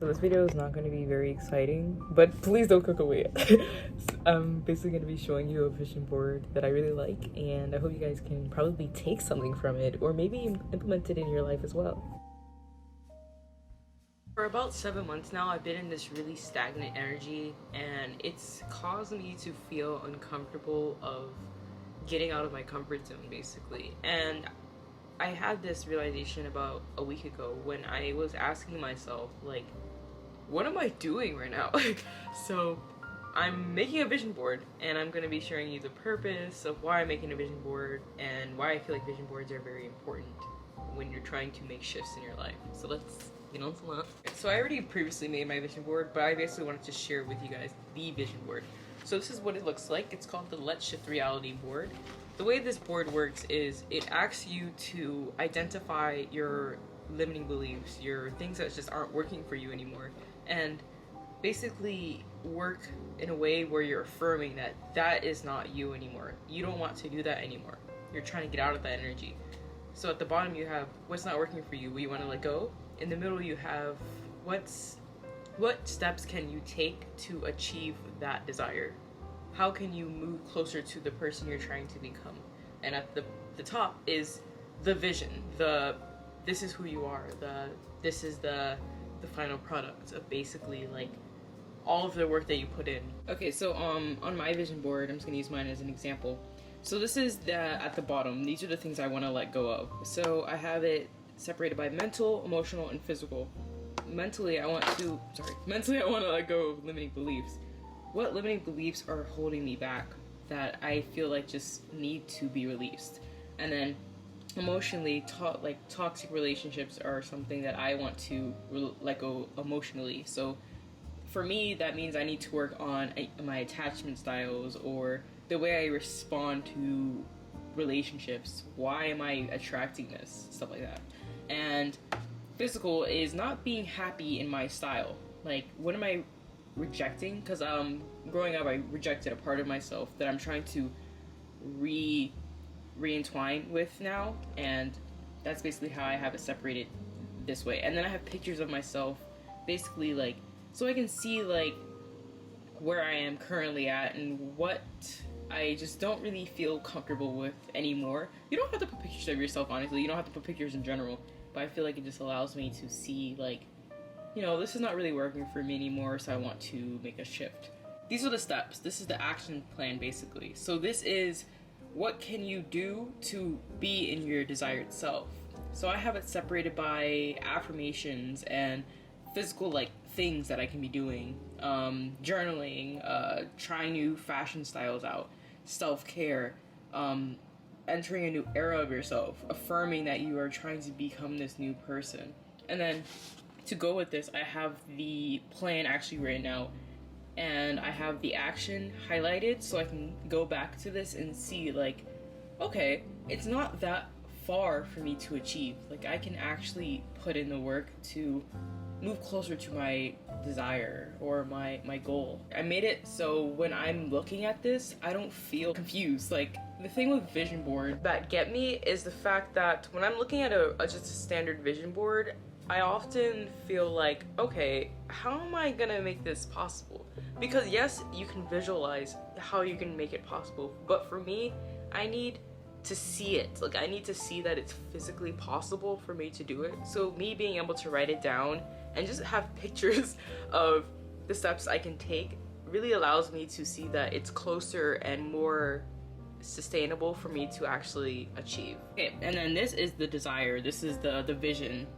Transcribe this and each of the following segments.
So this video is not going to be very exciting, but please don't click away. I'm basically going to be showing you a vision board that I really like, and I hope you guys can probably take something from it or maybe implement it in your life as well. For about 7 months now, I've been in this really stagnant energy, and it's caused me to feel uncomfortable of getting out of my comfort zone, basically. And I had this realization about a week ago when I was asking myself, like, what am I doing right now? So I'm making a vision board, and I'm going to be sharing you the purpose of why I'm making a vision board and why I feel like vision boards are very important when you're trying to make shifts in your life. So let's get on to that. So I already previously made my vision board, but I basically wanted to share with you guys the vision board. So this is what it looks like. It's called the Let's Shift Reality board. The way this board works is it asks you to identify your limiting beliefs, your things that just aren't working for you anymore, and basically work in a way where you're affirming that that is not you anymore. You don't want to do that anymore. You're trying to get out of that energy. So at the bottom you have what's not working for you, what you want to let go. In the middle you have what steps can you take to achieve that desire. How can you move closer to the person you're trying to become? And at the top is the vision, this is who you are, this is the final product of basically like all of the work that you put in. Okay, so on my vision board, I'm just gonna use mine as an example. So this is at the bottom, these are the things I want to let go of. So I have it separated by mental, emotional, and physical. Mentally I want to let go of limiting beliefs. What limiting beliefs are holding me back that I feel like just need to be released? And then emotionally, toxic relationships are something that I want to let go emotionally. So for me, that means I need to work on my attachment styles or the way I respond to relationships. Why am I attracting this? Stuff like that. And physical is not being happy in my style. Like, what am I rejecting? Because growing up, I rejected a part of myself that I'm trying to re-entwine with now, and that's basically how I have it separated this way. And then I have pictures of myself, basically, like, so I can see like where I am currently at and what I just don't really feel comfortable with anymore. You don't have to put pictures of yourself, honestly. You don't have to put pictures in general, but I feel like it just allows me to see, like, you know, this is not really working for me anymore, so I want to make a shift. These are the steps. This is the action plan, basically. So this is what can you do to be in your desired self. So I have it separated by affirmations and physical, like, things that I can be doing. Journaling, trying new fashion styles out, self-care, entering a new era of yourself, affirming that you are trying to become this new person. And then to go with this, I have the plan actually written out, and I have the action highlighted so I can go back to this and see, like, okay, it's not that far for me to achieve. Like, I can actually put in the work to move closer to my desire or my goal. I made it so when I'm looking at this, I don't feel confused. Like, the thing with vision board that get me is the fact that when I'm looking at just a standard vision board, I often feel like, okay, how am I gonna make this possible? Because yes, you can visualize how you can make it possible, but for me, I need to see it. Like, I need to see that it's physically possible for me to do it. So me being able to write it down and just have pictures of the steps I can take really allows me to see that it's closer and more sustainable for me to actually achieve. Okay, and then this is the desire. This is the vision.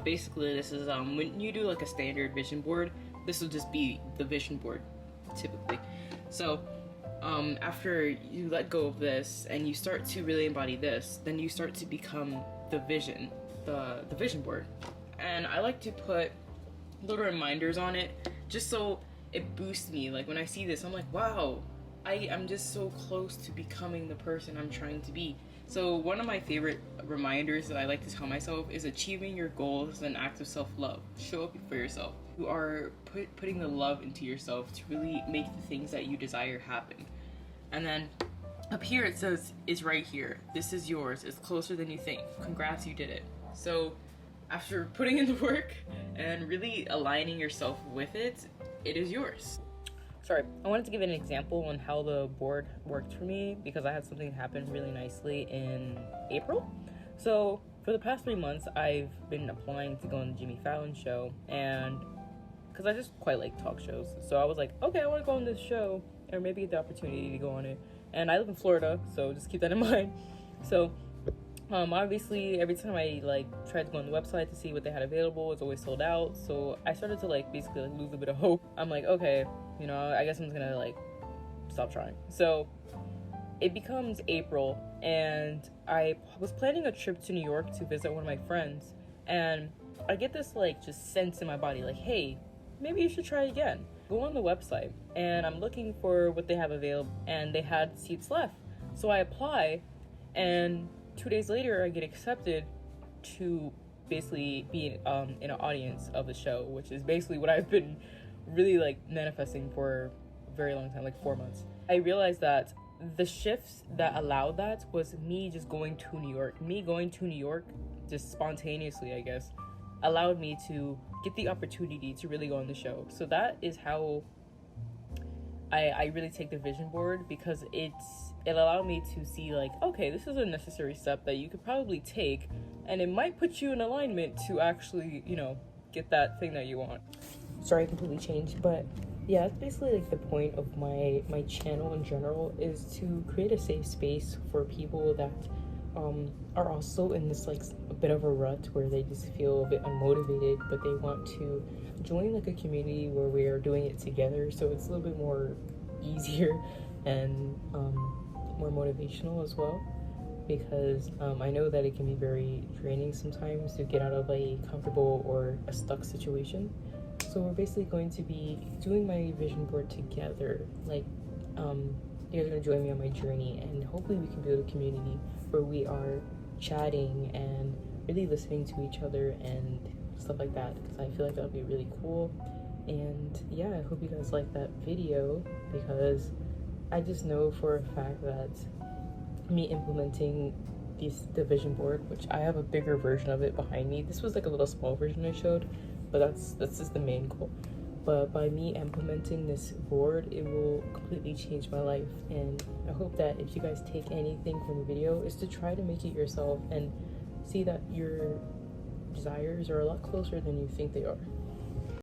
Basically, this is when you do like a standard vision board, this will just be the vision board typically. So after you let go of this and you start to really embody this, then you start to become the vision, the vision board. And I like to put little reminders on it just so it boosts me. Like, when I see this, I'm like, wow, I'm just so close to becoming the person I'm trying to be. So one of my favorite reminders that I like to tell myself is achieving your goals is an act of self-love. Show up for yourself. You are putting the love into yourself to really make the things that you desire happen. And then up here it says, it's right here. This is yours. It's closer than you think. Congrats, you did it. So after putting in the work and really aligning yourself with it, it is yours. Sorry, I wanted to give an example on how the board worked for me because I had something happen really nicely in April. So for the past 3 months, I've been applying to go on the Jimmy Fallon show, and because I just quite like talk shows, so I was like, okay, I want to go on this show or maybe get the opportunity to go on it. And I live in Florida, so just keep that in mind. So obviously every time I like tried to go on the website to see what they had available, it's always sold out. So I started to like basically like lose a bit of hope. I'm like, okay, you know, I guess I'm just gonna like stop trying. So it becomes April, and I was planning a trip to New York to visit one of my friends, and I get this like just sense in my body like, hey, maybe you should try again. Go on the website, and I'm looking for what they have available, and they had seats left. So I apply, and 2 days later I get accepted to basically be in an audience of the show, which is basically what I've been really like manifesting for a very long time, like 4 months. I realized that the shifts that allowed that was me just going to New York. Me going to New York just spontaneously, I guess, allowed me to get the opportunity to really go on the show. So that is how I really take the vision board, because it allowed me to see like, okay, this is a necessary step that you could probably take, and it might put you in alignment to actually, you know, get that thing that you want. Sorry, I completely changed, but yeah, that's basically like the point of my channel in general, is to create a safe space for people that are also in this like a bit of a rut where they just feel a bit unmotivated, but they want to join like a community where we are doing it together, so it's a little bit more easier and more motivational as well, because I know that it can be very draining sometimes to get out of a comfortable or a stuck situation. So we're basically going to be doing my vision board together. Like, you guys are gonna join me on my journey, and hopefully we can build a community where we are chatting and really listening to each other and stuff like that, because I feel like that would be really cool. And yeah, I hope you guys like that video, because I just know for a fact that me implementing the vision board, which I have a bigger version of it behind me. This was like a little small version I showed, but that's just the main goal. But by me implementing this board, it will completely change my life. And I hope that if you guys take anything from the video, is to try to make it yourself and see that your desires are a lot closer than you think they are.